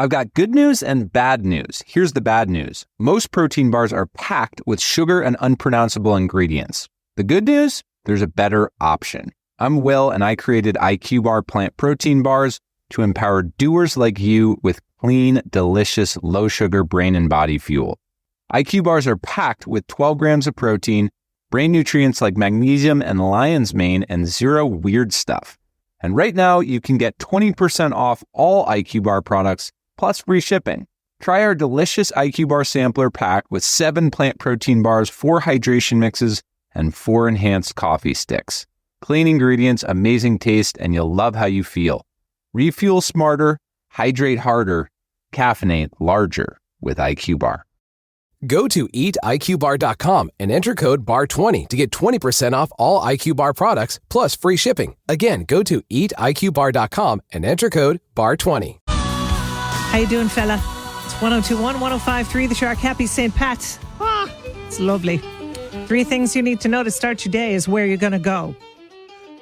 I've got good news and bad news. Here's the bad news. Most protein bars are packed with sugar and unpronounceable ingredients. The good news? There's a better option. I'm Will, and I created IQ Bar plant protein bars to empower doers like you with clean, delicious, low-sugar brain and body fuel. IQ bars are packed with 12 grams of protein, brain nutrients like magnesium and lion's mane, and zero weird stuff. And right now, you can get 20% off all IQ Bar products, plus free shipping. Try our delicious IQ Bar sampler pack with 7 plant protein bars, 4 hydration mixes, and 4 enhanced coffee sticks. Clean ingredients, amazing taste, and you'll love how you feel. Refuel smarter, hydrate harder, caffeinate larger with IQ Bar. Go to eatiqbar.com and enter code BAR20 to get 20% off all IQ Bar products plus free shipping. Again, go to eatiqbar.com and enter code BAR20. How you doing, fella? It's 102.1, 105.3 The Shark. Happy St. Pat's. It's lovely. 3 things you need to know to start your day is where you're going to go.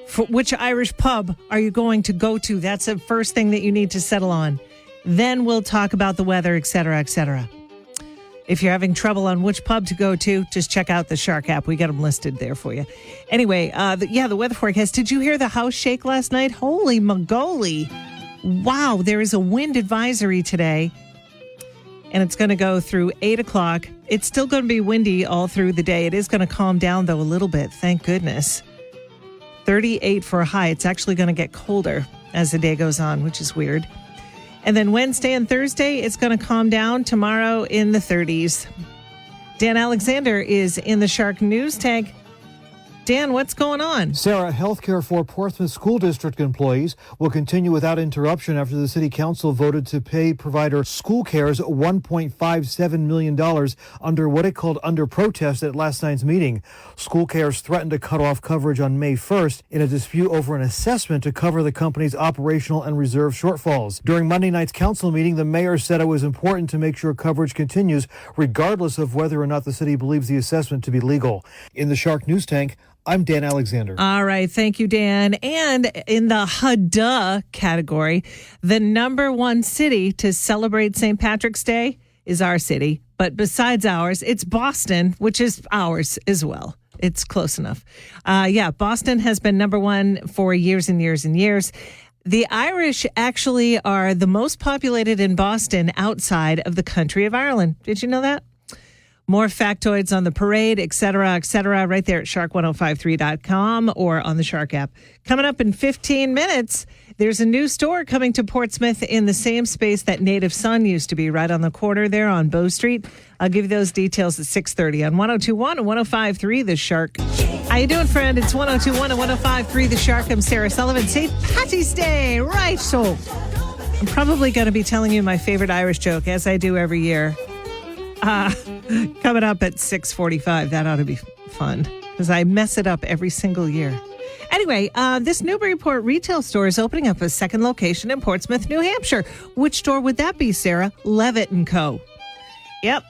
For which Irish pub are you going to go to? That's the first thing that you need to settle on. Then we'll talk about the weather, etc., etc. If you're having trouble on which pub to go to, just check out the Shark app. We got them listed there for you. Anyway, the weather forecast. Did you hear the house shake last night? Holy mogoly. Wow, there is a wind advisory today, and it's going to go through 8 o'clock. It's still going to be windy all through the day. It is going to calm down, though, a little bit. Thank goodness. 38 for a high. It's actually going to get colder as the day goes on, which is weird. And then Wednesday and Thursday, it's going to calm down. Tomorrow in the 30s. Dan Alexander is in the Shark News Tank. Dan, what's going on? Sarah, healthcare for Portsmouth School District employees will continue without interruption after the City Council voted to pay provider School Cares $1.57 million under what it called under protest at last night's meeting. School Cares threatened to cut off coverage on May 1st in a dispute over an assessment to cover the company's operational and reserve shortfalls. During Monday night's council meeting, the mayor said it was important to make sure coverage continues regardless of whether or not the city believes the assessment to be legal. In the Shark News Tank, I'm Dan Alexander. All right. Thank you, Dan. And in the HUDA category, the number 1 city to celebrate St. Patrick's Day is our city. But besides ours, it's Boston, which is ours as well. It's close enough. Boston has been number 1 for years and years and years. The Irish actually are the most populated in Boston outside of the country of Ireland. Did you know that? More factoids on the parade, et cetera, right there at shark1053.com or on the Shark app. Coming up in 15 minutes, there's a new store coming to Portsmouth in the same space that Native Sun used to be, right on the corner there on Bow Street. I'll give you those details at 6:30 on 102.1 and 105.3 The Shark. How you doing, friend? It's 102.1 and 105.3 The Shark. I'm Sarah Sullivan. St. Patty's Day, right? So I'm probably going to be telling you my favorite Irish joke, as I do every year. Coming up at 6:45. That ought to be fun because I mess it up every single year. Anyway, this Newburyport retail store is opening up a second location in Portsmouth, New Hampshire. Which store would that be, Sarah? Levitt & Co. Yep.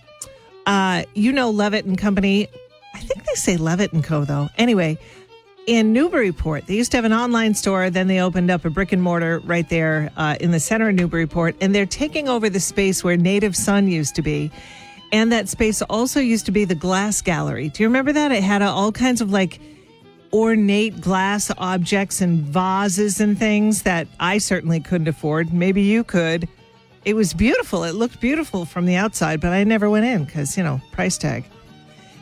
You know Levitt & Company. I think they say Levitt & Co. though. Anyway, in Newburyport, they used to have an online store. Then they opened up a brick and mortar right there in the center of Newburyport. And they're taking over the space where Native Sun used to be. And that space also used to be the glass gallery. Do you remember that? It had all kinds of like ornate glass objects and vases and things that I certainly couldn't afford. Maybe you could. It was beautiful. It looked beautiful from the outside, but I never went in because, price tag.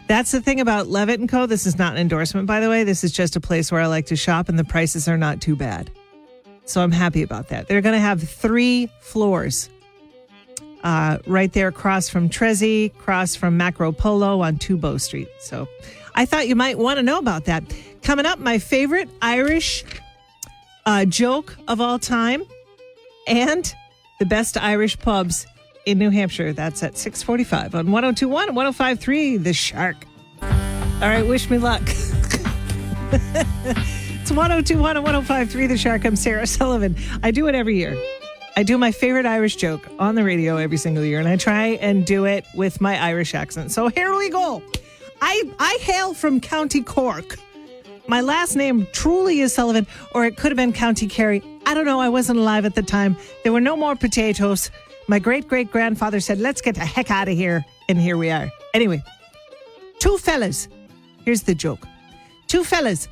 That's the thing about Levitt & Co. This is not an endorsement, by the way. This is just a place where I like to shop, and the prices are not too bad. So I'm happy about that. They're going to have 3 floors. Right there across from Trezzy, across from Macro Polo on 2 Bow Street. So I thought you might want to know about that. Coming up, my favorite Irish joke of all time and the best Irish pubs in New Hampshire. That's at 6:45 on 102.1 and 105.3 The Shark. All right, wish me luck. It's 102.1 and 105.3 The Shark. I'm Sarah Sullivan. I do it every year. I do my favorite Irish joke on the radio every single year, and I try and do it with my Irish accent. So here we go. I hail from County Cork. My last name truly is Sullivan, or it could have been County Kerry. I don't know. I wasn't alive at the time. There were no more potatoes. My great-great-grandfather said, let's get the heck out of here. And here we are. Anyway, two fellas. Here's the joke. Two fellas,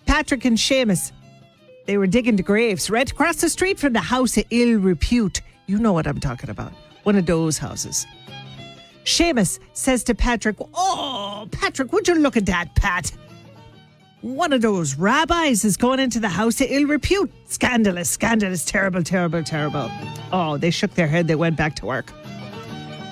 Patrick and Seamus. They were digging the graves right across the street from the house of ill repute. You know what I'm talking about. One of those houses. Seamus says to Patrick, oh, Patrick, would you look at that, Pat? One of those rabbis is going into the house of ill repute. Scandalous, terrible, terrible, terrible. Oh, they shook their head. They went back to work.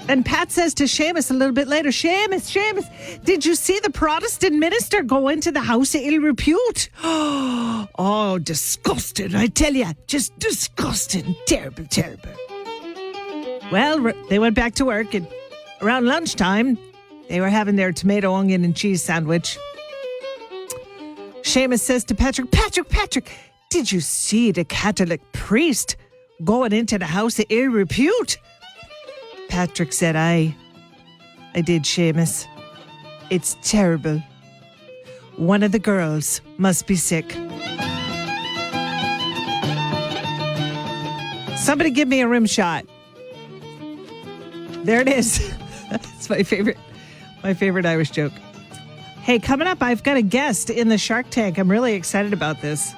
And Pat says to Seamus a little bit later, Seamus, did you see the Protestant minister go into the house of ill repute? Oh, disgusting, I tell you. Just disgusting. Terrible, terrible. Well, they went back to work, and around lunchtime, they were having their tomato, onion, and cheese sandwich. Seamus says to Patrick, Patrick, did you see the Catholic priest going into the house of ill repute? Patrick said, I did, Seamus. It's terrible. One of the girls must be sick. Somebody give me a rim shot. There it is. That's my favorite Irish joke. Hey, coming up, I've got a guest in the Shark Tank. I'm really excited about this.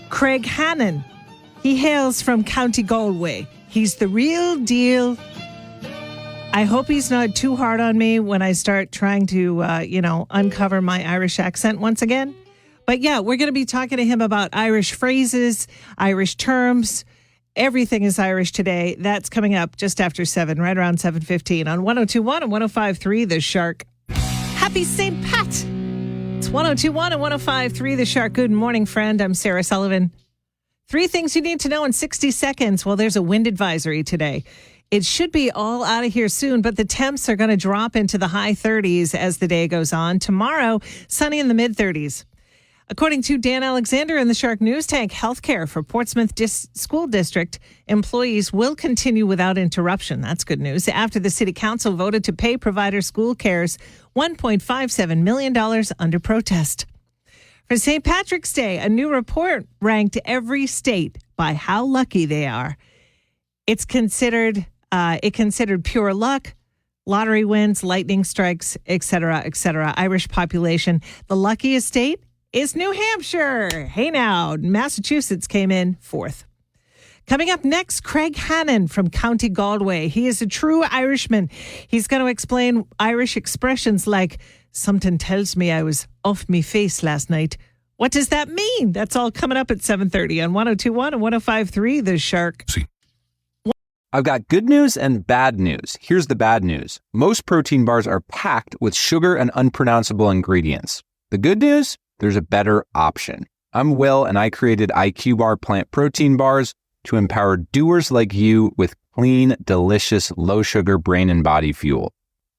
Craig Hannon. He hails from County Galway. He's the real deal. I hope he's not too hard on me when I start trying to, uncover my Irish accent once again. But yeah, we're going to be talking to him about Irish phrases, Irish terms. Everything is Irish today. That's coming up just after 7, right around 7:15 on 102.1 and 105.3 The Shark. Happy St. Pat. It's 102.1 and 105.3 The Shark. Good morning, friend. I'm Sarah Sullivan. 3 things you need to know in 60 seconds. Well, there's a wind advisory today. It should be all out of here soon, but the temps are going to drop into the high 30s as the day goes on. Tomorrow, sunny in the mid 30s. According to Dan Alexander in the Shark News Tank, healthcare for Portsmouth School District employees will continue without interruption. That's good news. After the City Council voted to pay provider school cares $1.57 million under protest. For St. Patrick's Day, a new report ranked every state by how lucky they are. It considered pure luck, lottery wins, lightning strikes, etc., etc. Irish population. The luckiest state is New Hampshire. Hey now, Massachusetts came in 4th. Coming up next, Craig Hannon from County Galway. He is a true Irishman. He's going to explain Irish expressions like, something tells me I was off me face last night. What does that mean? That's all coming up at 7:30 on 102.1 and 105.3 The Shark. I've got good news and bad news. Here's the bad news. Most protein bars are packed with sugar and unpronounceable ingredients. The good news? There's a better option. I'm Will, and I created IQ Bar plant protein bars to empower doers like you with clean, delicious, low-sugar brain and body fuel.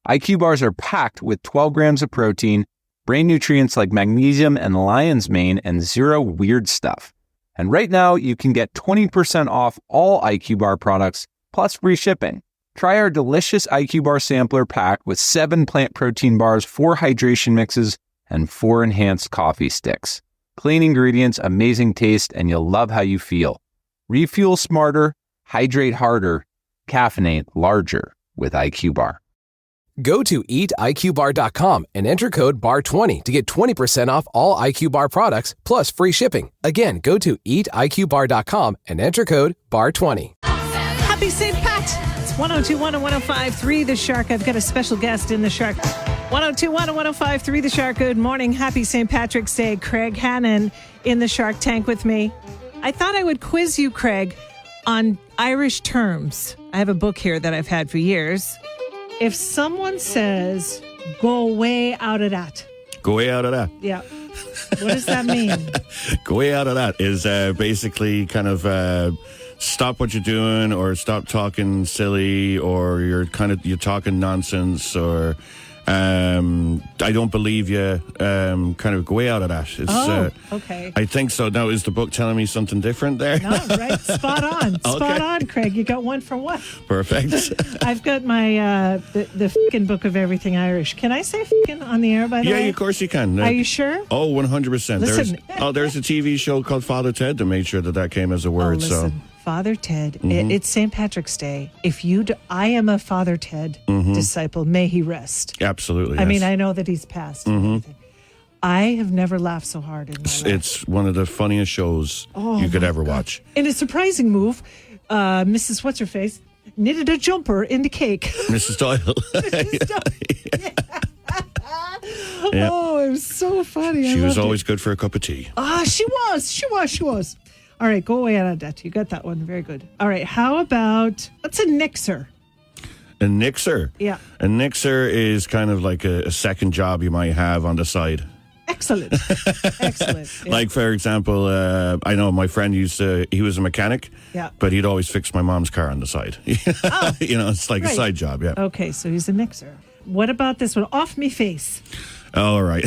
IQ bars are packed with 12 grams of protein, brain nutrients like magnesium and lion's mane, and 0 weird stuff. And right now, you can get 20% off all IQ Bar products, plus free shipping. Try our delicious IQ Bar sampler pack with 7 plant protein bars, 4 hydration mixes, and 4 enhanced coffee sticks. Clean ingredients, amazing taste, and you'll love how you feel. Refuel smarter, hydrate harder, caffeinate larger with IQ Bar. Go to eatiqbar.com and enter code BAR20 to get 20% off all IQ Bar products, plus free shipping. Again, go to eatiqbar.com and enter code BAR20. Happy St. Pat. It's 102.1 and 105.3 The Shark. I've got a special guest in The Shark. 102.1 and 105.3 The Shark. Good morning. Happy St. Patrick's Day. Craig Hannon in the Shark Tank with me. I thought I would quiz you, Craig, on Irish terms. I have a book here that I've had for years. If someone says, go way out of that. Go way out of that. Yeah. What does that mean? Go way out of that is basically kind of stop what you're doing, or stop talking silly, or you're talking nonsense, or I don't believe you, kind of go way out of that. It's, okay. I think so. Now, is the book telling me something different there? No, right. Spot on. Spot on, Craig. You got one for one. Perfect. I've got my, the f***ing book of everything Irish. Can I say f***ing on the air, by the way? Yeah, of course you can. Are you sure? Oh, 100%. Listen. There's a TV show called Father Ted that made sure that came as a word. Listen. Father Ted. It's St. Patrick's Day. If you, I am a Father Ted disciple. May he rest. Absolutely. I yes. mean, I know that he's passed. And everything. I have never laughed so hard in my life. It's one of the funniest shows you could ever watch. In a surprising move, Mrs. What's-Her-Face knitted a jumper into cake. Mrs. Doyle. Yeah. Oh, it was so funny. She I was loved always it. good for a cup of tea. She was. All right, go away on that. You got that one. Very good. All right, how about, what's a nixer? A nixer? Yeah. A nixer is kind of like a second job you might have on the side. Excellent. Excellent. Yeah. Like, for example, I know my friend he was a mechanic, but he'd always fix my mom's car on the side. It's like a side job, yeah. Okay, so he's a nixer. What about this one? Off me face. All right.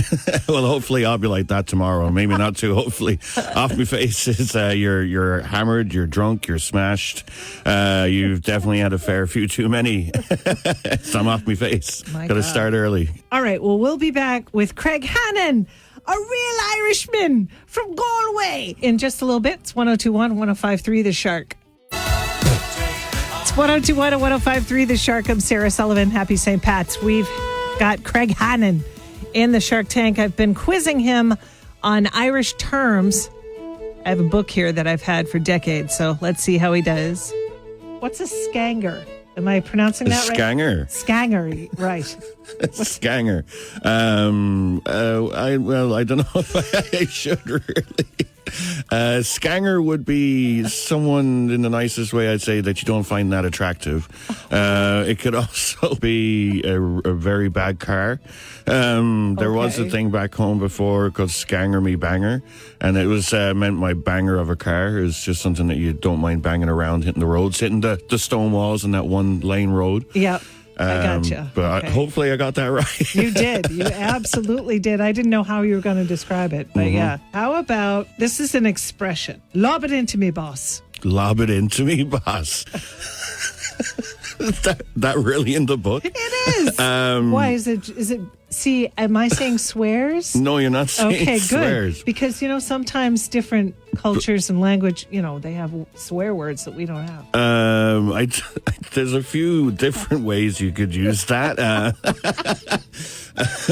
Well, hopefully I'll be like that tomorrow. Maybe not too. Hopefully, off my face is you're hammered, you're drunk, you're smashed. You've definitely had a fair few too many. So I'm off my face. Got to start early. All right. Well, we'll be back with Craig Hannon, a real Irishman from Galway, in just a little bit. It's 102.1, 105.3 The Shark. It's 102.1 and 105.3 The Shark. I'm Sarah Sullivan. Happy St. Pat's. We've got Craig Hannon in the Shark Tank. I've been quizzing him on Irish terms. I have a book here that I've had for decades, so let's see how he does. What's a scanger? Am I pronouncing that right? Scanger. Scanger, right. Scanger. I don't know if I should really. Scanger would be someone, in the nicest way I'd say, that you don't find that attractive. It could also be a very bad car. There was a thing back home before called Scanger Me Banger, and it was meant my banger of a car. It was just something that you don't mind banging around, hitting the roads, hitting the stone walls in that one lane road. Yep. I gotcha. But hopefully I got that right. You did. You absolutely did. I didn't know how you were going to describe it, but yeah. How about, this is an expression. Lob it into me, boss. Lob it into me, boss. that really in the book? It is. Why is it? See, am I saying swears? No, you're not saying swears. Good. Because, sometimes different cultures and language, they have swear words that we don't have. There's a few different ways you could use that.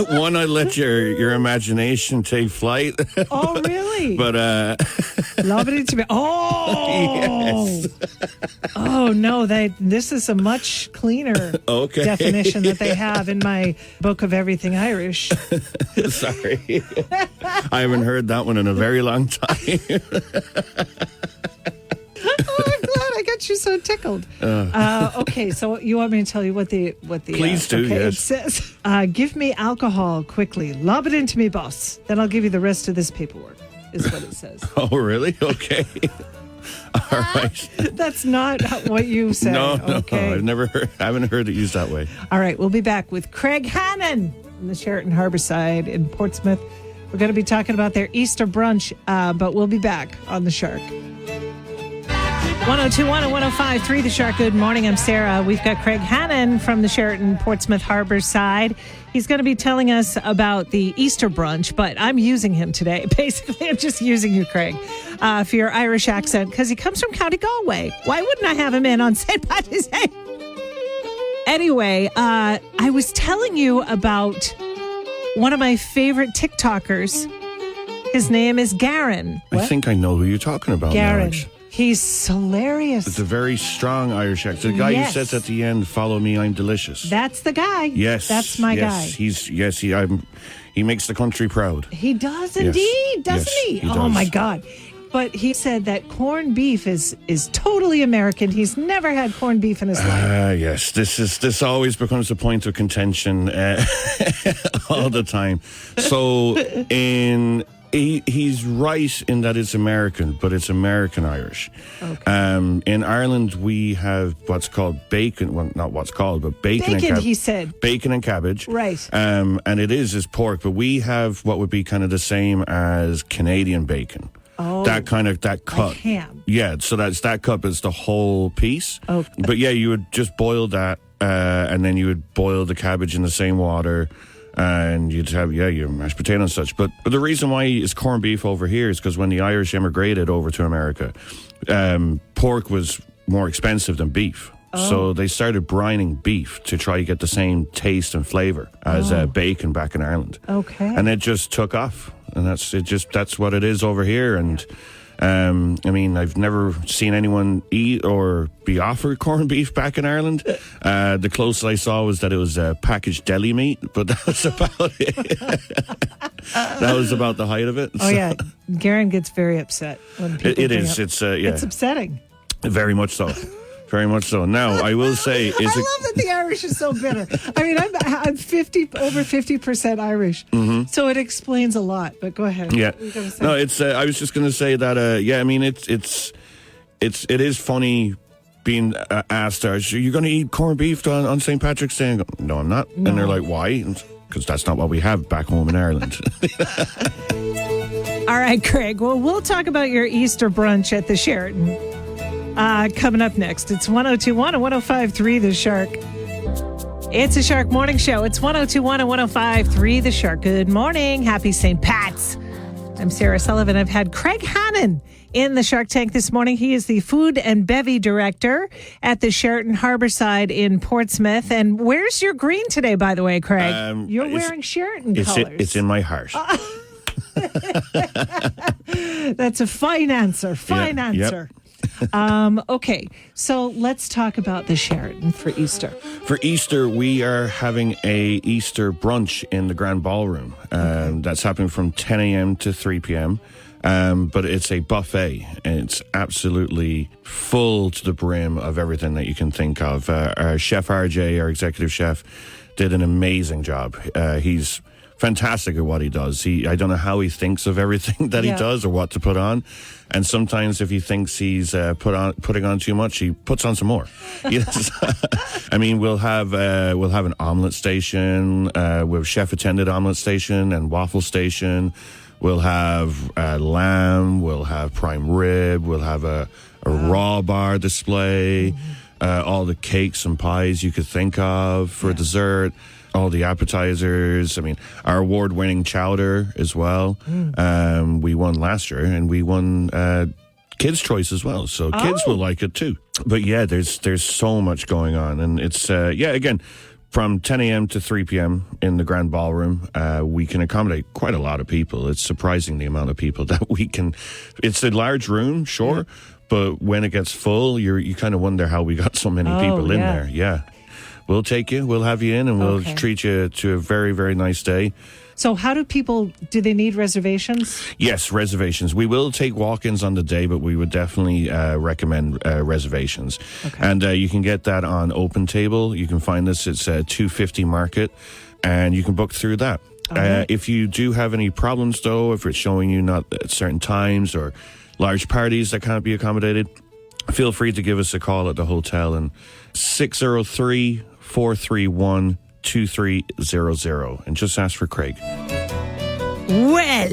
One, I let your imagination take flight. Oh, really? But love it into me. Oh, yes. Oh no! This is a much cleaner definition that they have in my book of everything Irish. Sorry, I haven't heard that one in a very long time. Oh, I'm glad I got you so tickled. Okay, so you want me to tell you what the please do. Yes. It says, "Give me alcohol quickly. Lob it into me, boss. Then I'll give you the rest of this paperwork." Is what it says. Oh, really? Okay. All right. That's not what you say. No, okay. I haven't heard it used that way. All right, we'll be back with Craig Hannon from the Sheraton Harborside in Portsmouth. We're going to be talking about their Easter brunch, but we'll be back on The Shark. 102.1 and 105.3 The Shark. Good morning. I'm Sarah. We've got Craig Hannon from the Sheraton Portsmouth Harborside. He's going to be telling us about the Easter brunch, but I'm using him today. Basically, I'm just using you, Craig, for your Irish accent, because he comes from County Galway. Why wouldn't I have him in on St. Patrick's Day? Anyway, I was telling you about one of my favorite TikTokers. His name is Garen. I think I know who you're talking about. Garen. Now, he's hilarious. it's a very strong Irish accent. The guy who says at the end, "Follow me, I'm delicious." That's the guy. Yes, that's my guy. He makes the country proud. He does indeed, doesn't he? He Oh does. my God. But he said that corned beef is totally American. He's never had corned beef in his life. Yes, this always becomes a point of contention all the time. So he's right in that it's American, but it's American Irish. Okay. In Ireland, we have what's called bacon. Well, not what's called, but bacon. Bacon, and he said. Bacon and cabbage. Right. And it is pork, but we have what would be kind of the same as Canadian bacon. Oh, that cut. Like ham. Yeah, so that cut is the whole piece. Okay. But yeah, you would just boil that, and then you would boil the cabbage in the same water. And you'd have, your mashed potato and such. But the reason why it's corned beef over here is because when the Irish immigrated over to America, pork was more expensive than beef. So they started brining beef to try to get the same taste and flavor as bacon back in Ireland. Okay. And it just took off. And that's what it is over here. And I mean, I've never seen anyone eat or be offered corned beef back in Ireland. The closest I saw was that it was packaged deli meat, but that was about it. That was about the height of it. Oh, yeah. Garen gets very upset when people It is. It's upsetting. Very much so. Very much so. Now, I will say... I love that the Irish is so bitter. I mean, I'm over 50% Irish, so it explains a lot. But go ahead. Yeah. No, it's. I was just going to say that. I mean, it is funny being asked, "Are you going to eat corned beef on St. Patrick's Day?" And I go, no, I'm not. No. And they're like, "Why?" Because that's not what we have back home in Ireland. All right, Craig. Well, we'll talk about your Easter brunch at the Sheraton. Coming up next, it's 102.1 and 105.3 The Shark. It's a Shark Morning Show. It's 102.1 and 105.3 The Shark. Good morning. Happy St. Pat's. I'm Sarah Sullivan. I've had Craig Hannon in the Shark Tank this morning. He is the Food and Bevy Director at the Sheraton Harborside in Portsmouth. And where's your green today, by the way, Craig? You're wearing Sheraton colors. It's in my heart. That's a fine answer. Fine answer. Okay, so let's talk about the Sheraton for Easter. For Easter, we are having a Easter brunch in the Grand Ballroom. That's happening from 10 a.m. to 3 p.m. But it's a buffet, and it's absolutely full to the brim of everything that you can think of. Our chef RJ, our executive chef, did an amazing job. He's fantastic at what he does. I don't know how he thinks of everything that he does or what to put on. And sometimes if he thinks he's putting on too much, he puts on some more. Yes. I mean, we'll have an omelet station, with chef attended omelet station and waffle station. We'll have lamb. We'll have prime rib. We'll have a raw bar display. All the cakes and pies you could think of for dessert. All the appetizers. I mean, our award-winning chowder as well. We won last year, and we won Kids' Choice as well. So kids will like it too. But yeah, there's so much going on, and it's again, from 10 a.m. to 3 p.m. in the Grand Ballroom, we can accommodate quite a lot of people. It's surprising the amount of people that we can. It's a large room, sure, but when it gets full, you kind of wonder how we got so many people in there. Yeah. We'll take you, we'll have you in, and we'll treat you to a very, very nice day. So how do they need reservations? Yes, reservations. We will take walk-ins on the day, but we would definitely recommend reservations. Okay. And you can get that on Open Table. You can find this, it's 250 Market, and you can book through that. If you do have any problems, though, if it's showing you not at certain times or large parties that can't be accommodated, feel free to give us a call at the hotel and 603-431-2300 and just ask for Craig. Well,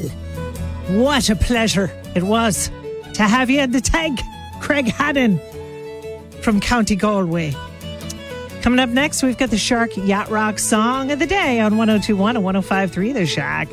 what a pleasure it was to have you in the tank, Craig Hannon from County Galway. Coming up next, we've got the Shark Yacht Rock Song of the Day on 102.1 and 105.3 The Shark.